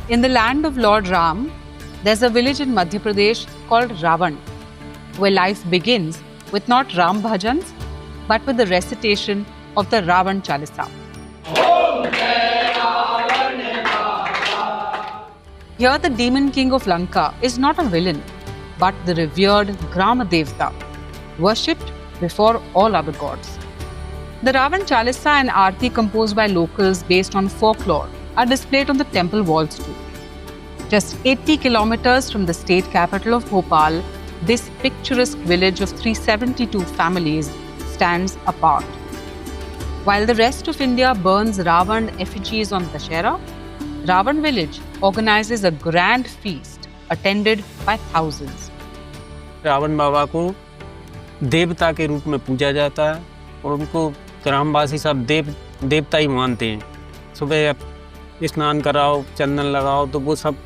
In the land of Lord Ram, there's a village in Madhya Pradesh called Ravan, where life begins with not Ram bhajans, but with the recitation of the Ravan Chalisa. Here, the demon king of Lanka is not a villain, but the revered Grama Devta, worshipped before all other gods. The Ravan Chalisa and Aarti composed by locals based on folklore are displayed on the temple walls too. Just 80 kilometers from the state capital of Bhopal, this picturesque village of 372 families stands apart. While the rest of India burns Ravan effigies on Dashera, Ravan village organizes a grand feast attended by thousands. Ravan बाबा को देवता के रूप में पूजा जाता है और उनको ग्रामवासी सब देवता ही मानते हैं। सुबह स्नान कराओ, चंदन लगाओ, तो वो सब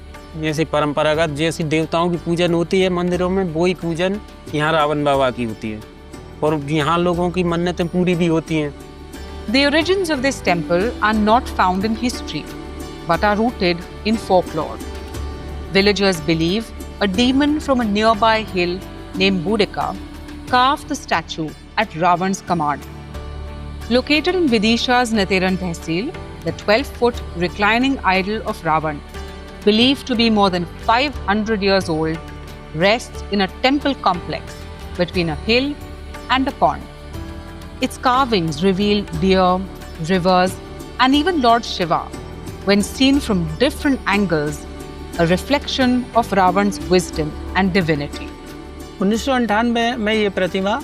जैसे परंपरागत जैसी देवताओं की पूजन होती है मंदिरों में, वही पूजन यहाँ रावण बाबा की होती है और यहाँ लोगों की मन्नतें पूरी भी होती हैं। The origins of this temple are not found in history, but are rooted in folklore. Villagers believe a demon from a nearby hill named Budeka carved the statue at Ravan's command. Located in Vidisha's Neteran Tehsil, the 12-foot reclining idol of Ravan, believed to be more than 500 years old, rests in a temple complex between a hill and a pond. Its carvings reveal deer, rivers, and even Lord Shiva, when seen from different angles, a reflection of Ravan's wisdom and divinity. 1998 में ये प्रतिमा,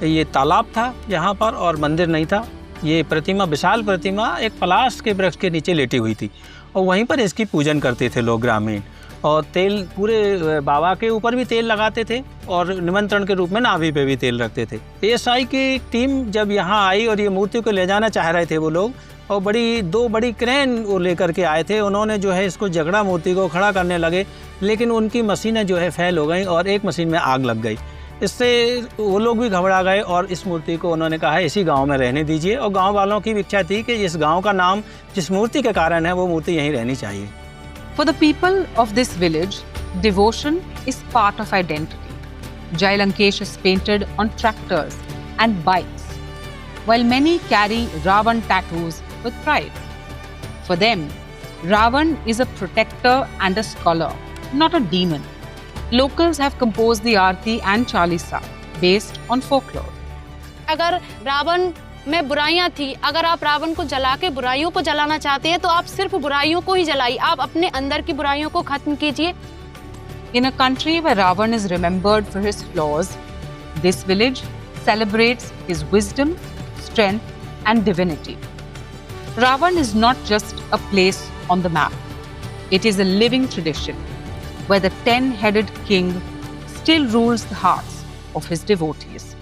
ये तालाब था यहाँ पर और मंदिर नहीं था। ये प्रतिमा, विशाल प्रतिमा, एक पलाश के वृक्ष के नीचे लेटी हुई थी और वहीं पर इसकी पूजन करते थे लोग ग्रामीण, और तेल पूरे बाबा के ऊपर भी तेल लगाते थे और निमंत्रण के रूप में नाभि पे भी तेल रखते थे। एएसआई की टीम जब यहाँ आई और ये मूर्ति को ले जाना चाह रहे थे वो लोग, और दो बड़ी क्रेन वो लेकर के आए थे। उन्होंने जो है इसको जगड़ा मूर्ति को खड़ा करने लगे, लेकिन उनकी मशीनें जो है फेल हो गई और एक मशीन में आग लग गई। इससे वो लोग भी घबरा गए और इस मूर्ति को उन्होंने कहा इसी गांव में रहने दीजिए, और गांव वालों की इच्छा थी कि इस गांव का नाम जिस मूर्ति के कारण है वो मूर्ति यहीं रहनी चाहिए। For the people of this village, devotion is part of identity. Jai Lankesh is painted on tractors and bikes, while many carry Ravan tattoos with pride. For them, Ravan is a protector and a scholar, not a demon. Locals have composed the Aarti and Chalisa based on folklore. अगर रावण में बुराइयां थी, अगर आप रावण को जला के बुराइयों को जलाना चाहते हैं तो आप सिर्फ बुराइयों को ही जलाइए, आप अपने अंदर की बुराइयों को खत्म कीजिए। In a country where Ravan is remembered for his flaws, this village celebrates his wisdom, strength, and divinity. Ravan is not just a place on the map. It is a living tradition where the 10-headed king still rules the hearts of his devotees.